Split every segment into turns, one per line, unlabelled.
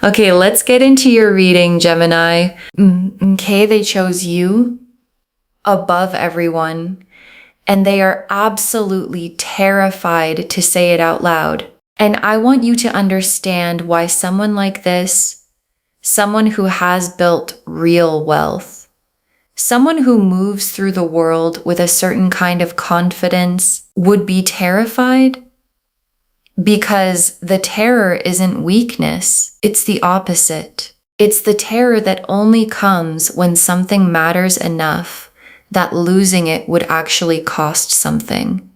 Okay, let's get into your reading, Gemini. Okay, they chose you above everyone, and they are absolutely terrified to say it out loud. And I want you to understand why someone like this, someone who has built real wealth, someone who moves through the world with a certain kind of confidence, would be terrified. Because the terror isn't weakness, it's the opposite. It's the terror that only comes when something matters enough that losing it would actually cost something.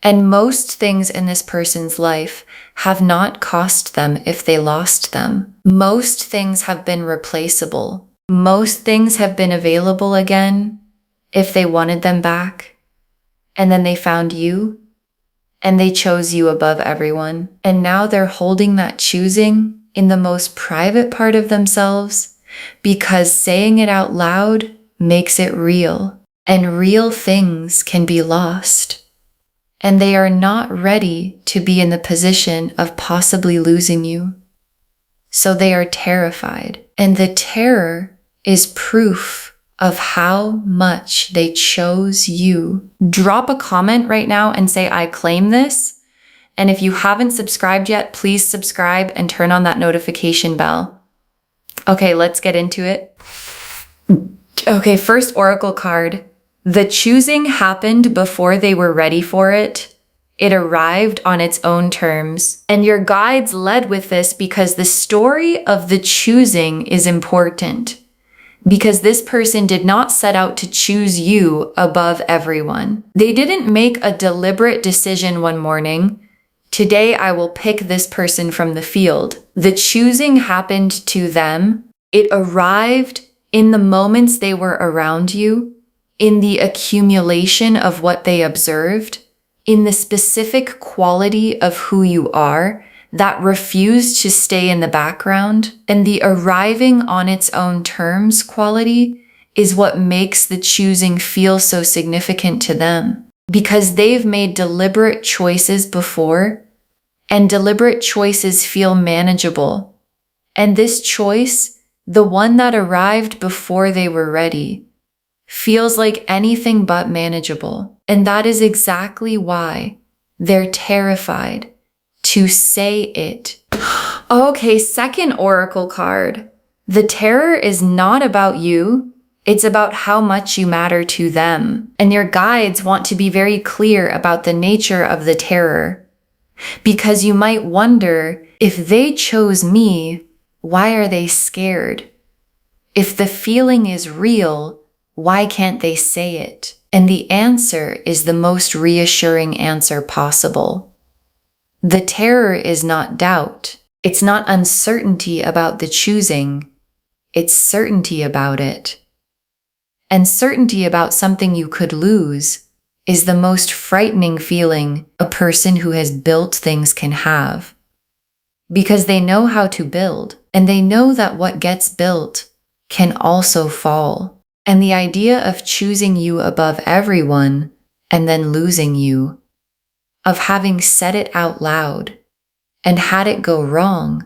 And most things in this person's life have not cost them if they lost them. Most things have been replaceable. Most things have been available again if they wanted them back. And then they found you. And they chose you above everyone. And now they're holding that choosing in the most private part of themselves because saying it out loud makes it real. And real things can be lost. And they are not ready to be in the position of possibly losing you. So they are terrified. And the terror is proof of how much they chose you. Drop a comment right now and say, I claim this. And if you haven't subscribed yet, please subscribe and turn on that notification bell. Okay, let's get into it. Okay, first oracle card. The choosing happened before they were ready for it. It arrived on its own terms. And your guides led with this because the story of the choosing is important. Because this person did not set out to choose you above everyone. They didn't make a deliberate decision one morning. Today I will pick this person from the field. The choosing happened to them. It arrived in the moments they were around you, in the accumulation of what they observed, in the specific quality of who you are, that refused to stay in the background, and the arriving on its own terms quality is what makes the choosing feel so significant to them. Because they've made deliberate choices before, and deliberate choices feel manageable. And this choice, the one that arrived before they were ready, feels like anything but manageable. And that is exactly why they're terrified to say it. Okay, second oracle card. The terror is not about you. It's about how much you matter to them. And your guides want to be very clear about the nature of the terror. Because you might wonder, if they chose me, why are they scared? If the feeling is real, why can't they say it? And the answer is the most reassuring answer possible. The terror is not doubt. It's not uncertainty about the choosing. It's certainty about it. And certainty about something you could lose is the most frightening feeling a person who has built things can have. Because they know how to build, and they know that what gets built can also fall. And the idea of choosing you above everyone and then losing you, of having said it out loud and had it go wrong,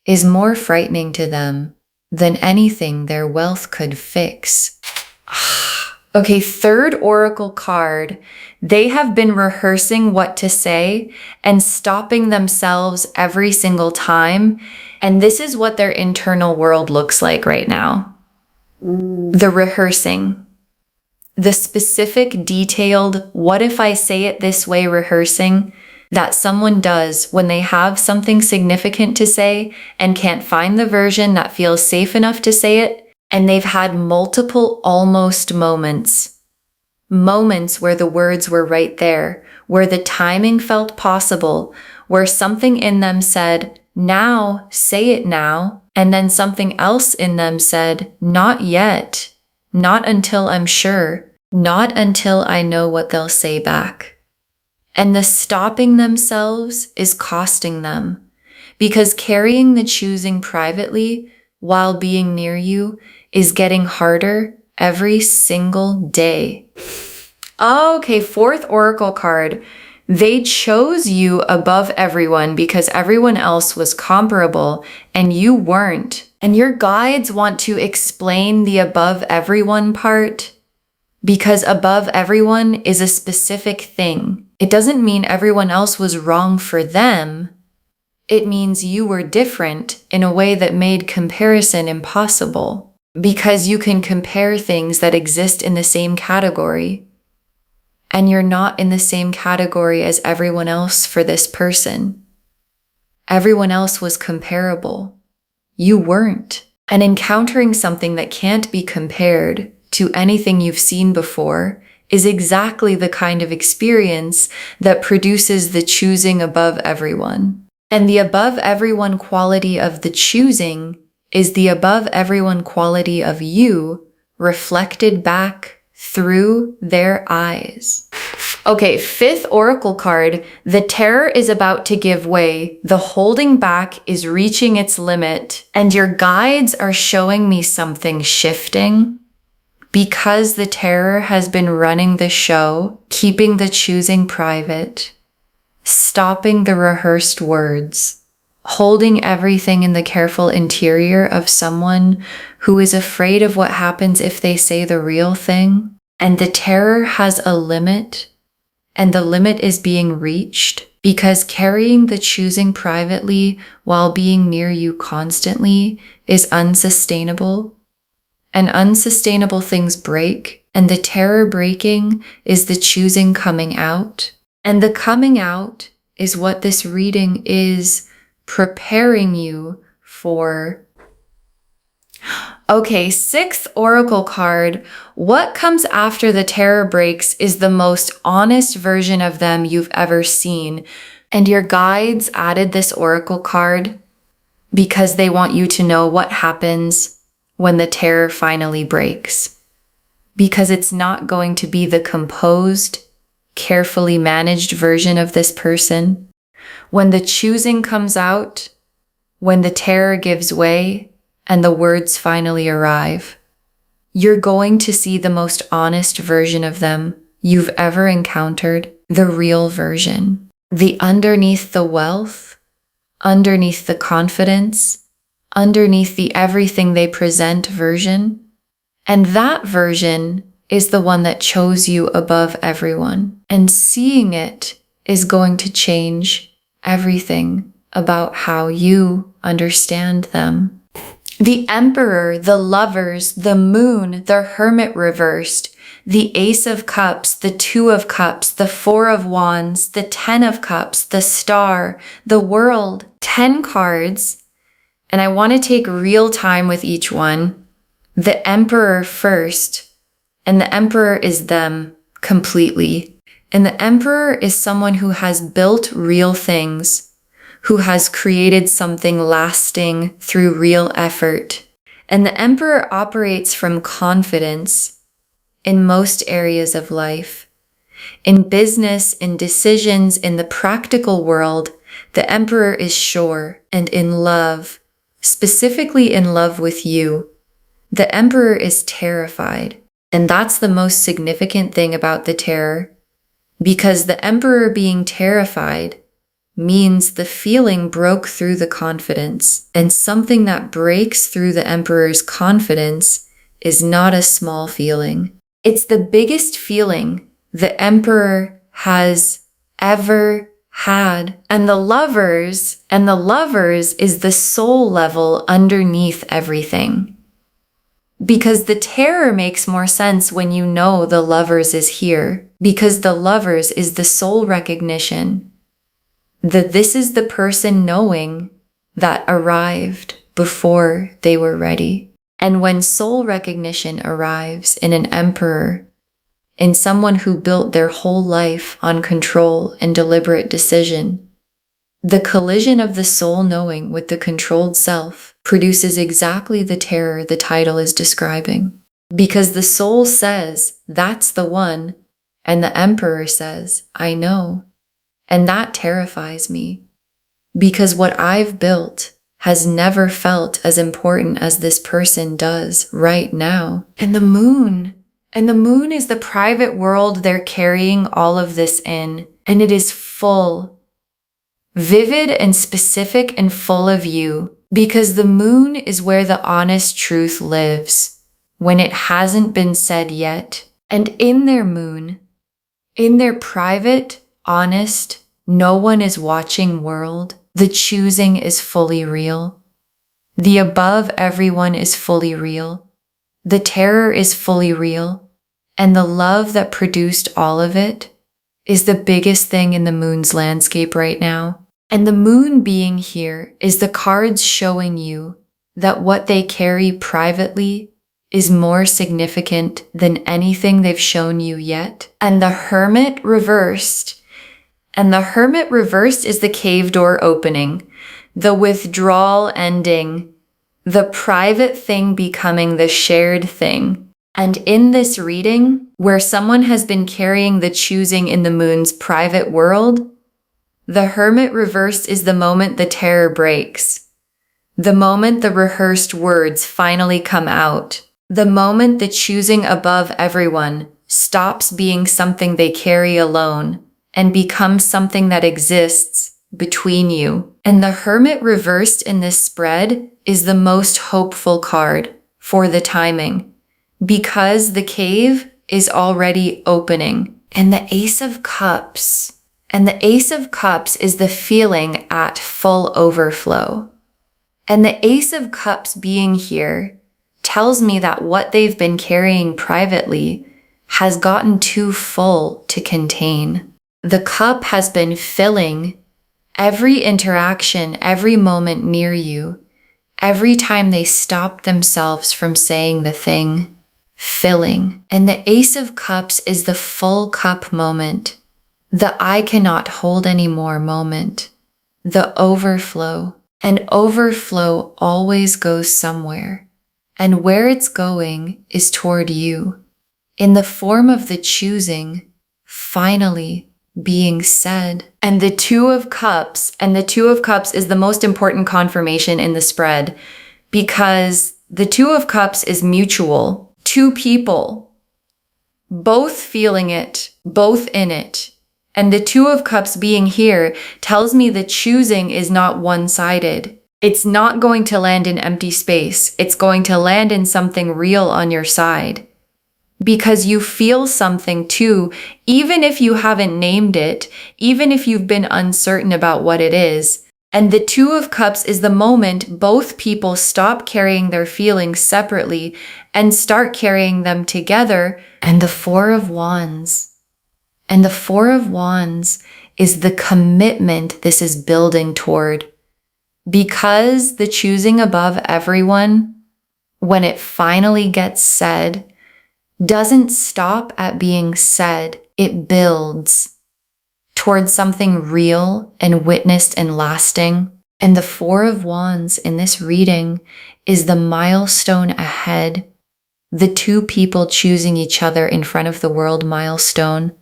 is more frightening to them than anything their wealth could fix. Okay, third oracle card. They have been rehearsing what to say and stopping themselves every single time. And this is what their internal world looks like right now. The rehearsing. The specific, detailed, what if I say it this way rehearsing that someone does when they have something significant to say and can't find the version that feels safe enough to say it, and they've had multiple almost moments. Moments where the words were right there, where the timing felt possible, where something in them said, now, say it now, and then something else in them said, not yet, not until I'm sure. Not until I know what they'll say back. And the stopping themselves is costing them, because carrying the choosing privately while being near you is getting harder every single day. Okay, fourth oracle card. They chose you above everyone because everyone else was comparable and you weren't. And your guides want to explain the above everyone part because above everyone is a specific thing. It doesn't mean everyone else was wrong for them. It means you were different in a way that made comparison impossible because you can compare things that exist in the same category. And you're not in the same category as everyone else for this person. Everyone else was comparable. You weren't. And encountering something that can't be compared to anything you've seen before is exactly the kind of experience that produces the choosing above everyone. And the above everyone quality of the choosing is the above everyone quality of you reflected back through their eyes. Okay, fifth oracle card. The terror is about to give way. The holding back is reaching its limit. And your guides are showing me something shifting. Because the terror has been running the show, keeping the choosing private, stopping the rehearsed words, holding everything in the careful interior of someone who is afraid of what happens if they say the real thing. And the terror has a limit, and the limit is being reached because carrying the choosing privately while being near you constantly is unsustainable. And unsustainable things break, and the terror breaking is the choosing coming out. And the coming out is what this reading is preparing you for. Okay, sixth oracle card. What comes after the terror breaks is the most honest version of them you've ever seen. And your guides added this oracle card because they want you to know what happens when the terror finally breaks. Because it's not going to be the composed, carefully managed version of this person. When the choosing comes out, when the terror gives way, and the words finally arrive, you're going to see the most honest version of them you've ever encountered, the real version. The underneath the wealth, underneath the confidence, underneath the everything they present version. And that version is the one that chose you above everyone. And seeing it is going to change everything about how you understand them. The Emperor, the Lovers, the Moon, the Hermit reversed, the Ace of Cups, the Two of Cups, the Four of Wands, the Ten of Cups, the Star, the World, 10 cards. And I want to take real time with each one. The Emperor first, and the Emperor is them completely. And the Emperor is someone who has built real things, who has created something lasting through real effort. And the Emperor operates from confidence in most areas of life. In business, in decisions, in the practical world, the Emperor is sure and in love, specifically in love with you. The Emperor is terrified. And that's the most significant thing about the terror, because the Emperor being terrified means the feeling broke through the confidence, and something that breaks through the Emperor's confidence is not a small feeling. It's the biggest feeling the Emperor has ever had. And the Lovers is the soul level underneath everything. Because the terror makes more sense when you know the Lovers is here. Because the Lovers is the soul recognition. That this is the person knowing that arrived before they were ready. And when soul recognition arrives in an Emperor, in someone who built their whole life on control and deliberate decision, the collision of the soul knowing with the controlled self produces exactly the terror the title is describing. Because the soul says, that's the one, and the Emperor says, I know. And that terrifies me. Because what I've built has never felt as important as this person does right now. And the moon And the moon is the private world they're carrying all of this in. And it is full, vivid and specific and full of you. Because the moon is where the honest truth lives when it hasn't been said yet. And in their moon, in their private, honest, no one is watching world, the choosing is fully real. The above everyone is fully real. The terror is fully real. And the love that produced all of it is the biggest thing in the moon's landscape right now. And the moon being here is the cards showing you that what they carry privately is more significant than anything they've shown you yet. And the Hermit reversed. And the Hermit reversed is the cave door opening, the withdrawal ending, the private thing becoming the shared thing. And in this reading, where someone has been carrying the choosing in the moon's private world, the Hermit reversed is the moment the terror breaks, the moment the rehearsed words finally come out, the moment the choosing above everyone stops being something they carry alone and becomes something that exists between you. And the Hermit reversed in this spread is the most hopeful card for the timing, because the cave is already opening. And the Ace of Cups. And the Ace of Cups is the feeling at full overflow. And the Ace of Cups being here tells me that what they've been carrying privately has gotten too full to contain. The cup has been filling every interaction, every moment near you, every time they stop themselves from saying the thing, filling. And the Ace of Cups is the full cup moment, the I cannot hold anymore moment, the overflow. And overflow always goes somewhere. And where it's going is toward you, in the form of the choosing finally being said. And the Two of Cups, and the Two of Cups is the most important confirmation in the spread, because the Two of Cups is mutual. Two people, both feeling it, both in it. And the Two of Cups being here tells me the choosing is not one-sided. It's not going to land in empty space. It's going to land in something real on your side. Because you feel something too, even if you haven't named it, even if you've been uncertain about what it is. And the Two of Cups is the moment both people stop carrying their feelings separately and start carrying them together. And the Four of Wands. And the Four of Wands is the commitment this is building toward. Because the choosing above everyone, when it finally gets said, doesn't stop at being said. It builds towards something real and witnessed and lasting. And the Four of Wands in this reading is the milestone ahead, the two people choosing each other in front of the world milestone.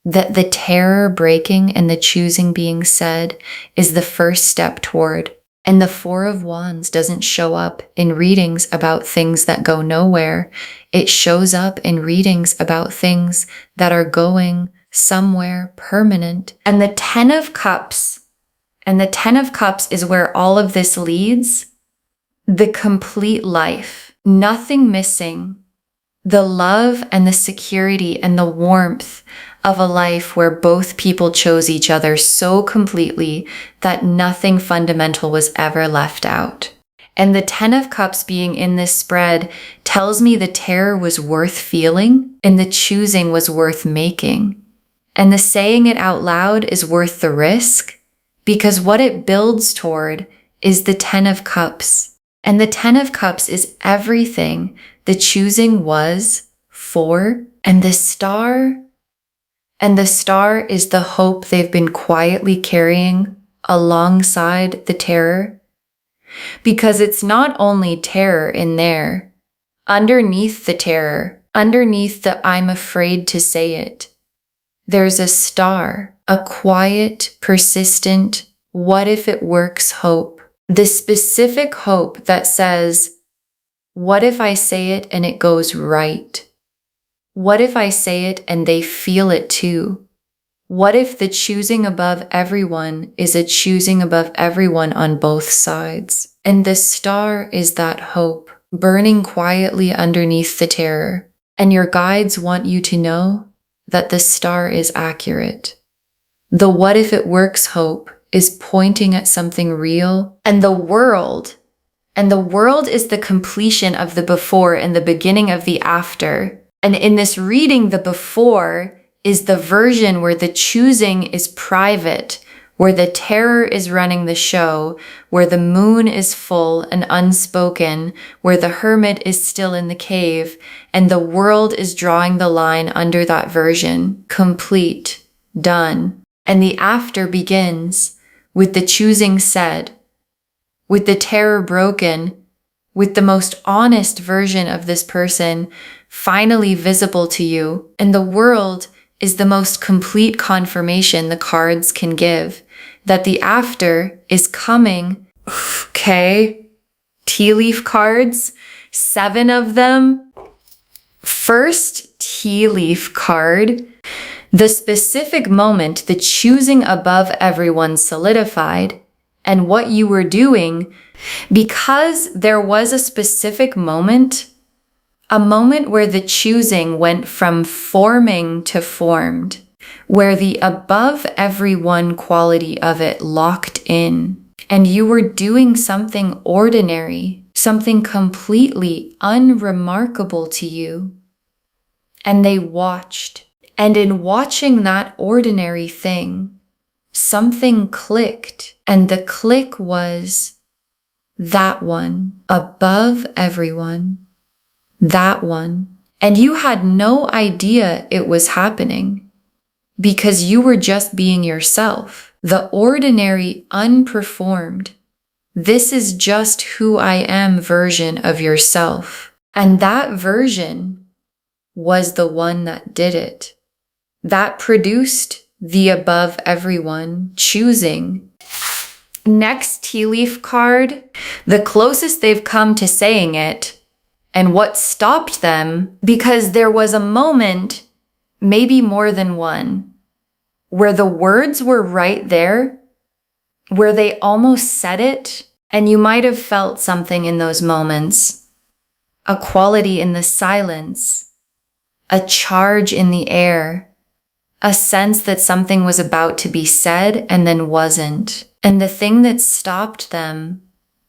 That the terror breaking and the choosing being said is the first step toward. And the Four of Wands doesn't show up in readings about things that go nowhere. It shows up in readings about things that are going somewhere permanent. And the Ten of Cups, and the Ten of Cups is where all of this leads. The complete life, nothing missing. The love and the security and the warmth of a life where both people chose each other so completely that nothing fundamental was ever left out. And the Ten of Cups being in this spread tells me the terror was worth feeling and the choosing was worth making. And the saying it out loud is worth the risk, because what it builds toward is the Ten of Cups. And the Ten of Cups is everything the choosing was for. And the Star is the hope they've been quietly carrying alongside the terror. Because it's not only terror in there. Underneath the terror, underneath the I'm afraid to say it, there's a star, a quiet, persistent, what if it works hope. The specific hope that says, what if I say it and it goes right? What if I say it and they feel it too? What if the choosing above everyone is a choosing above everyone on both sides? And the star is that hope, burning quietly underneath the terror. And your guides want you to know that the star is accurate. The what if it works hope is pointing at something real, and the world is the completion of the before and the beginning of the after. And in this reading, the before is the version where the choosing is private, where the terror is running the show, where the moon is full and unspoken, where the hermit is still in the cave, and the world is drawing the line under that version, complete, done. And the after begins with the choosing said, with the terror broken, with the most honest version of this person finally visible to you. And the world is the most complete confirmation the cards can give that the after is coming. Okay, tea leaf cards, 7 of them. First tea leaf card, the specific moment the choosing above everyone solidified, and what you were doing, because there was a specific moment, a moment where the choosing went from forming to formed, where the above everyone quality of it locked in, and you were doing something ordinary, something completely unremarkable to you. And they watched, and in watching that ordinary thing, something clicked, and the click was that one above everyone, that one. And you had no idea it was happening because you were just being yourself, the ordinary, unperformed. This is just who I am version of yourself. And that version was the one that did it, that produced the above everyone choosing. Next tea leaf card, the closest they've come to saying it, and what stopped them, because there was a moment, maybe more than one, where the words were right there, where they almost said it, and you might have felt something in those moments, a quality in the silence, a charge in the air, a sense that something was about to be said and then wasn't. And the thing that stopped them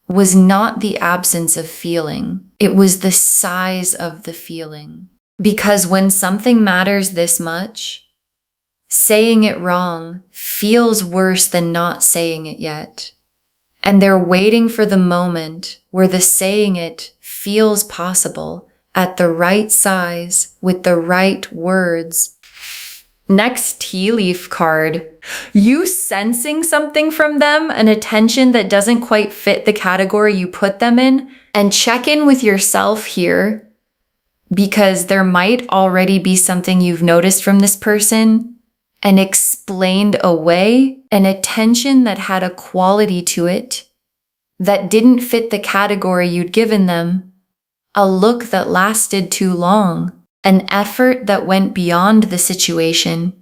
was not the absence of feeling. It was the size of the feeling. Because when something matters this much, saying it wrong feels worse than not saying it yet. And they're waiting for the moment where the saying it feels possible at the right size with the right words. Next tea leaf card, you sensing something from them, an attention that doesn't quite fit the category you put them in, and check in with yourself here, because there might already be something you've noticed from this person and explained away, an attention that had a quality to it that didn't fit the category you'd given them, a look that lasted too long, an effort that went beyond the situation,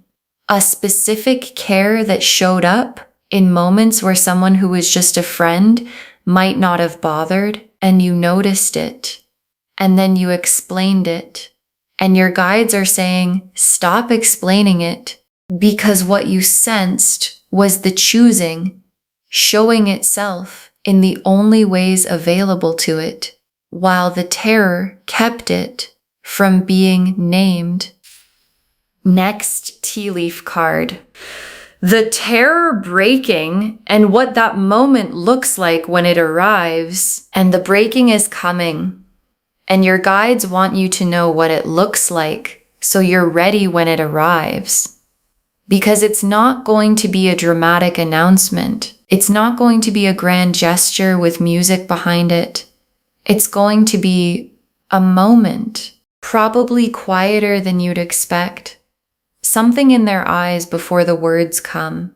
a specific care that showed up in moments where someone who was just a friend might not have bothered, and you noticed it, and then you explained it. And your guides are saying, stop explaining it, because what you sensed was the choosing, showing itself in the only ways available to it, while the terror kept it from being named. Next tea leaf card. The terror breaking and what that moment looks like when it arrives. And the breaking is coming. And your guides want you to know what it looks like so you're ready when it arrives. Because it's not going to be a dramatic announcement. It's not going to be a grand gesture with music behind it. It's going to be a moment. Probably quieter than you'd expect. Something in their eyes before the words come.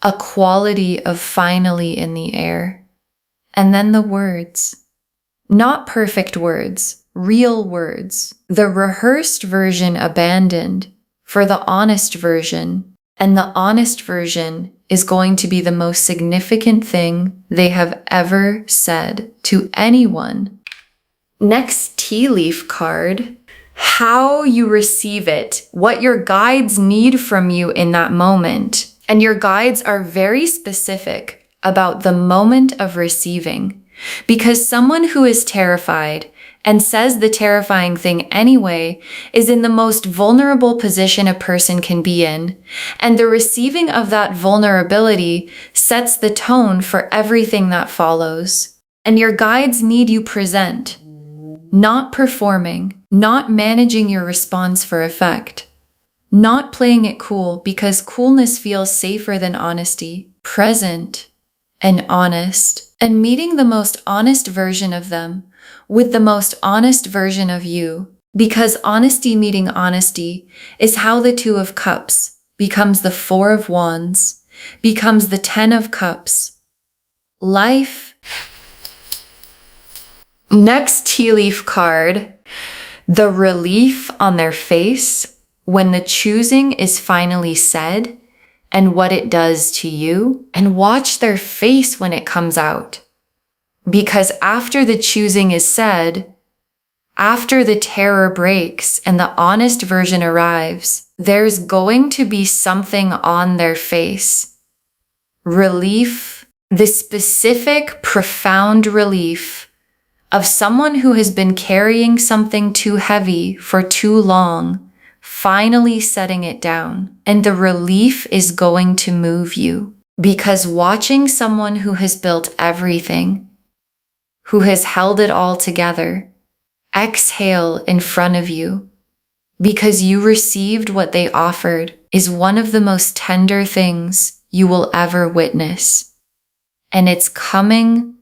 A quality of finally in the air. And then the words. Not perfect words, real words. The rehearsed version abandoned for the honest version. And the honest version is going to be the most significant thing they have ever said to anyone. Next tea leaf card. How you receive it, what your guides need from you in that moment. And your guides are very specific about the moment of receiving, because someone who is terrified and says the terrifying thing anyway is in the most vulnerable position a person can be in. And the receiving of that vulnerability sets the tone for everything that follows. And your guides need you present, not performing, not managing your response for effect, not playing it cool because coolness feels safer than honesty, present and honest, and meeting the most honest version of them with the most honest version of you. Because honesty meeting honesty is how the Two of Cups becomes the Four of Wands, becomes the Ten of Cups. Life. Next tea leaf card, the relief on their face when the choosing is finally said and what it does to you. And watch their face when it comes out. Because after the choosing is said, after the terror breaks and the honest version arrives, there's going to be something on their face. Relief, the specific, profound relief of someone who has been carrying something too heavy for too long, finally setting it down. And the relief is going to move you. Because watching someone who has built everything, who has held it all together, exhale in front of you, because you received what they offered, is one of the most tender things you will ever witness. And it's coming.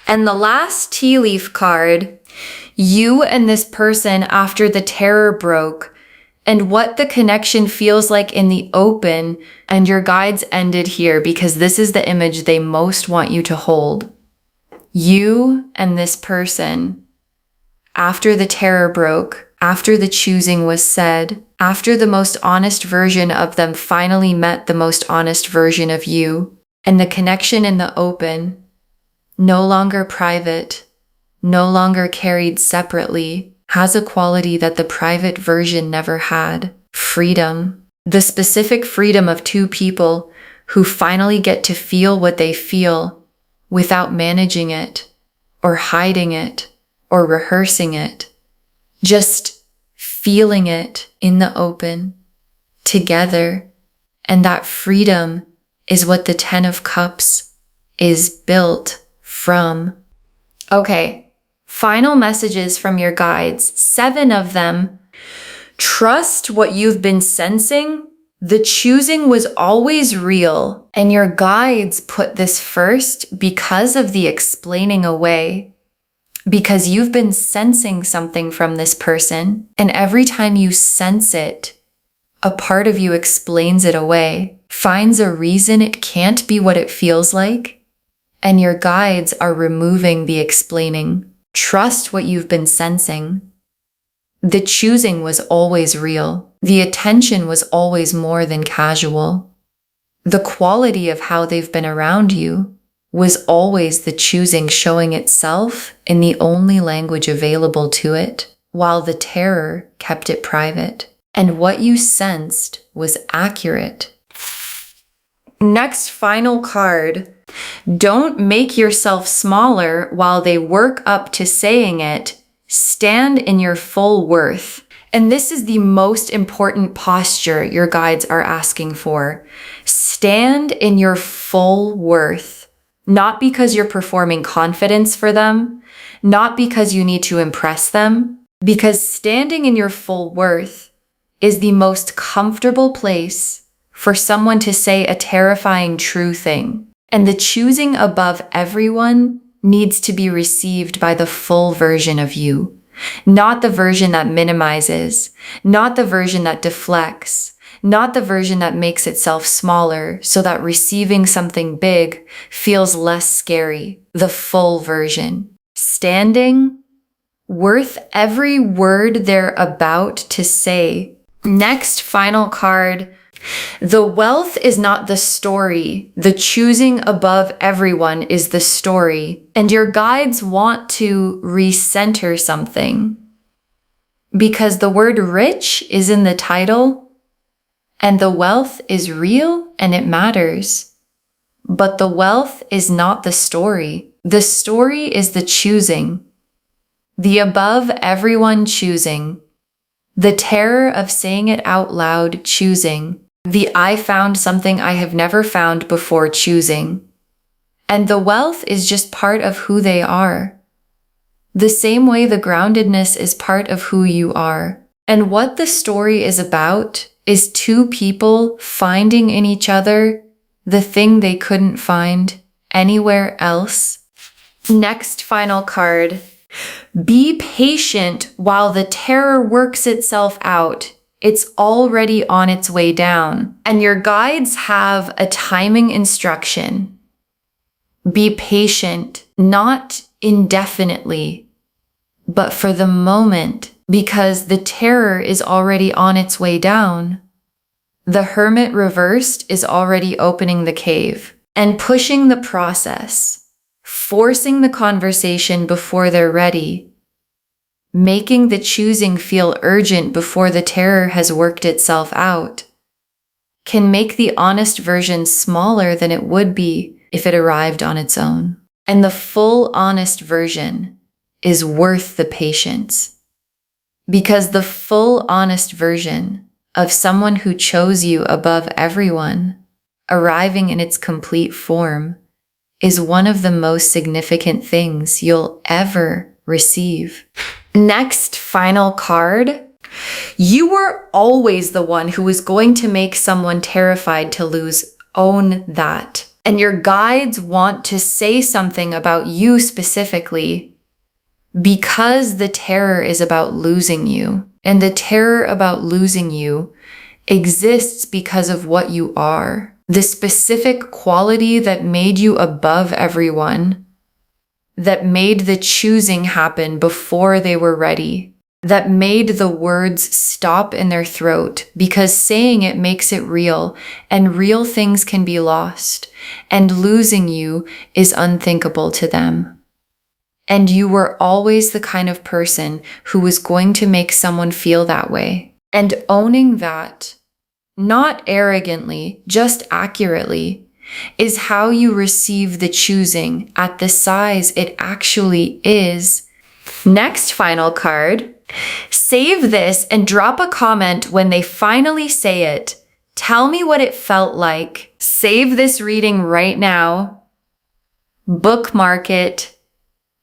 And the last tea leaf card, you and this person after the terror broke, and what the connection feels like in the open, and your guides ended here because this is the image they most want you to hold. You and this person, after the terror broke, after the choosing was said, after the most honest version of them finally met the most honest version of you, and the connection in the open, no longer private, no longer carried separately, has a quality that the private version never had. Freedom. The specific freedom of two people who finally get to feel what they feel without managing it, or hiding it, or rehearsing it. Just feeling it in the open, together. And that freedom is what the Ten of Cups is built from. Okay, final messages from your guides, 7 of them. Trust what you've been sensing. The choosing was always real, and your guides put this first because of the explaining away. Because you've been sensing something from this person, and every time you sense it, a part of you explains it away, finds a reason it can't be what it feels like, and your guides are removing the explaining. Trust what you've been sensing. The choosing was always real. The attention was always more than casual. The quality of how they've been around you was always the choosing showing itself in the only language available to it, while the terror kept it private. And what you sensed was accurate. Next final card. Don't make yourself smaller while they work up to saying it. Stand in your full worth. And this is the most important posture your guides are asking for. Stand in your full worth. Not because you're performing confidence for them, not because you need to impress them, because standing in your full worth is the most comfortable place for someone to say a terrifying true thing. And the choosing above everyone needs to be received by the full version of you, not the version that minimizes, not the version that deflects, not the version that makes itself smaller so that receiving something big feels less scary. The full version. Standing worth every word they're about to say. Next, final card. The wealth is not the story. The choosing above everyone is the story. And your guides want to recenter something. Because the word rich is in the title, and the wealth is real and it matters. But the wealth is not the story. The story is the choosing. The above everyone choosing. The terror of saying it out loud choosing. The I found something I have never found before choosing. And the wealth is just part of who they are. The same way the groundedness is part of who you are. And what the story is about is two people finding in each other the thing they couldn't find anywhere else. Next final card. Be patient while the terror works itself out. It's already on its way down. And your guides have a timing instruction. Be patient, not indefinitely, but for the moment, because the terror is already on its way down. The Hermit reversed is already opening the cave and pushing the process, forcing the conversation before they're ready, making the choosing feel urgent before the terror has worked itself out, can make the honest version smaller than it would be if it arrived on its own. And the full honest version is worth the patience. Because the full honest version of someone who chose you above everyone, arriving in its complete form, is one of the most significant things you'll ever receive. Next, final card. You were always the one who was going to make someone terrified to lose. Own that. And your guides want to say something about you specifically because the terror is about losing you. And the terror about losing you exists because of what you are. The specific quality that made you above everyone, that made the choosing happen before they were ready, that made the words stop in their throat because saying it makes it real, and real things can be lost, and losing you is unthinkable to them. And you were always the kind of person who was going to make someone feel that way. And owning that, not arrogantly, just accurately, is how you receive the choosing at the size it actually is. Next final card. Save this and drop a comment when they finally say it. Tell me what it felt like. Save this reading right now. Bookmark it.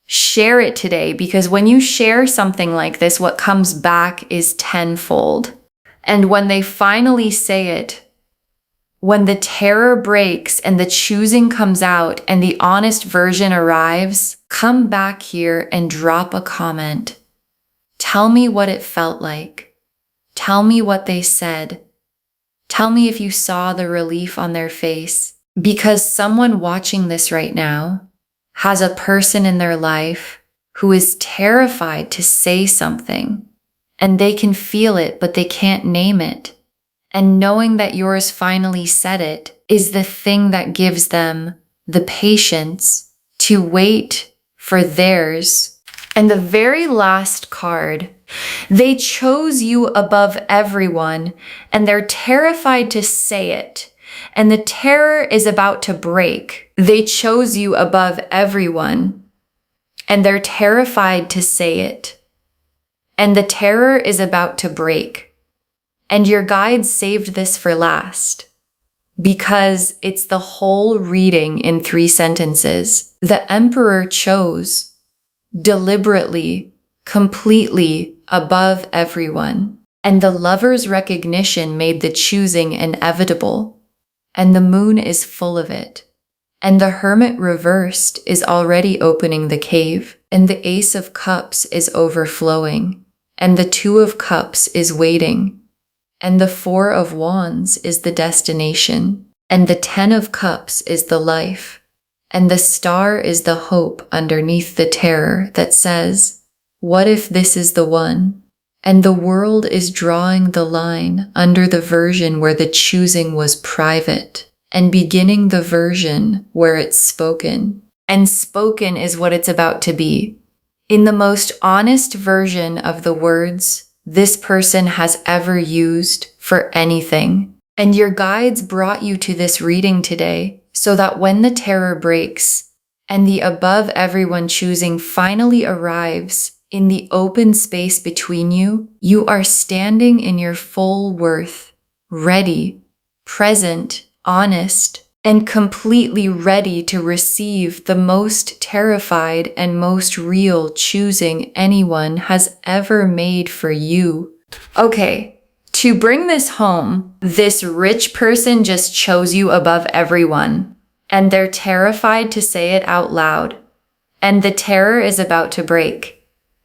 Share it today, because when you share something like this, what comes back is tenfold. And when they finally say it, when the terror breaks and the choosing comes out and the honest version arrives, come back here and drop a comment. Tell me what it felt like. Tell me what they said. Tell me if you saw the relief on their face. Because someone watching this right now has a person in their life who is terrified to say something, and they can feel it, but they can't name it. And knowing that yours finally said it is the thing that gives them the patience to wait for theirs. And the very last card, they chose you above everyone, and they're terrified to say it. And the terror is about to break. They chose you above everyone, and they're terrified to say it. And the terror is about to break. And your guides saved this for last, because it's the whole reading in 3 sentences. The Emperor chose deliberately, completely above everyone. And the Lover's recognition made the choosing inevitable. And the moon is full of it. And the Hermit reversed is already opening the cave. And the Ace of Cups is overflowing. And the Two of Cups is waiting. And the Four of Wands is the destination. And the 10 of Cups is the life. And the Star is the hope underneath the terror that says, What if this is the one? And the world is drawing the line under the version where the choosing was private and beginning the version where it's spoken. And spoken is what it's about to be. In the most honest version of the words this person has ever used for anything. And your guides brought you to this reading today so that when the terror breaks and the above everyone choosing finally arrives in the open space between you, you are standing in your full worth, ready, present, honest, and completely ready to receive the most terrified and most real choosing anyone has ever made for you. Okay, to bring this home, this rich person just chose you above everyone, and they're terrified to say it out loud, and the terror is about to break.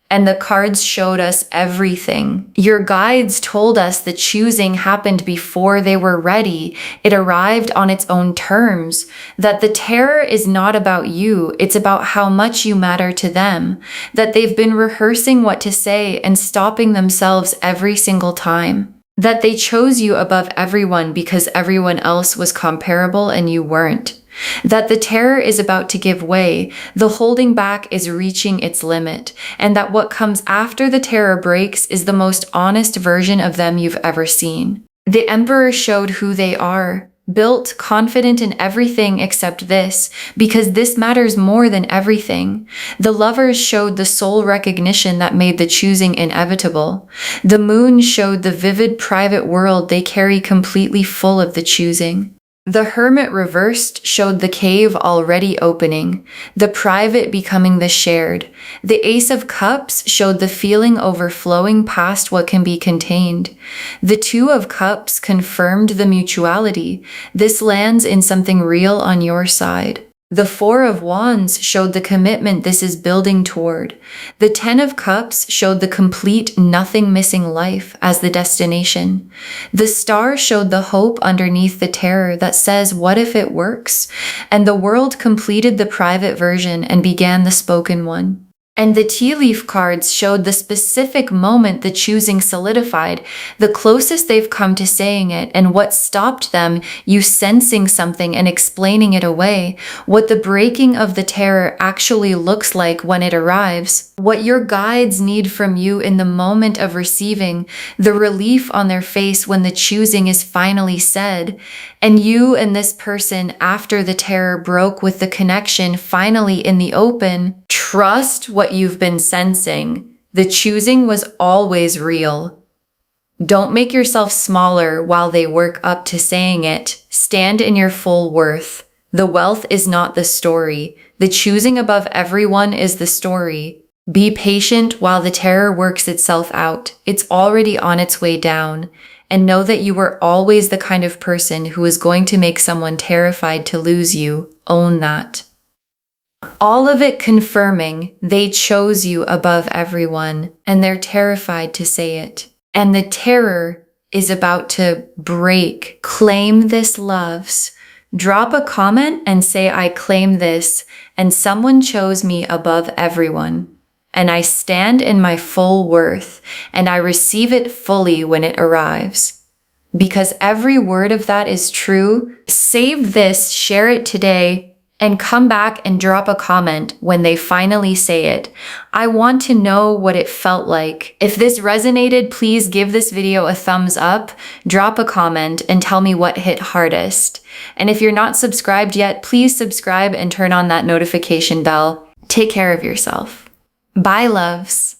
And the cards showed us everything. Your guides told us the choosing happened before they were ready. It arrived on its own terms. That the terror is not about you. It's about how much you matter to them. That they've been rehearsing what to say and stopping themselves every single time. That they chose you above everyone because everyone else was comparable and you weren't. That the terror is about to give way, the holding back is reaching its limit, and that what comes after the terror breaks is the most honest version of them you've ever seen. The Emperor showed who they are, built, confident in everything except this, because this matters more than everything. The Lovers showed the soul recognition that made the choosing inevitable. The Moon showed the vivid private world they carry completely full of the choosing. The Hermit reversed showed the cave already opening, the private becoming the shared. The Ace of Cups showed the feeling overflowing past what can be contained. The Two of Cups confirmed the mutuality. This lands in something real on your side. The Four of Wands showed the commitment this is building toward. The Ten of Cups showed the complete, nothing missing life as the destination. The Star showed the hope underneath the terror that says, what if it works? And the World completed the private version and began the spoken one. And the tea leaf cards showed the specific moment the choosing solidified, the closest they've come to saying it, and what stopped them, you sensing something and explaining it away, what the breaking of the terror actually looks like when it arrives, what your guides need from you in the moment of receiving, the relief on their face when the choosing is finally said, and you and this person after the terror broke with the connection finally in the open. Trust what you've been sensing. The choosing was always real. Don't make yourself smaller while they work up to saying it. Stand in your full worth. The wealth is not the story. The choosing above everyone is the story. Be patient while the terror works itself out. It's already on its way down. And know that you were always the kind of person who is going to make someone terrified to lose you. Own that. All of it confirming they chose you above everyone, and they're terrified to say it. And the terror is about to break. Claim this, loves. Drop a comment and say, I claim this, and someone chose me above everyone. And I stand in my full worth, and I receive it fully when it arrives. Because every word of that is true. Save this, share it today, and come back and drop a comment when they finally say it. I want to know what it felt like. If this resonated, please give this video a thumbs up, drop a comment, and tell me what hit hardest. And if you're not subscribed yet, please subscribe and turn on that notification bell. Take care of yourself. Bye, loves.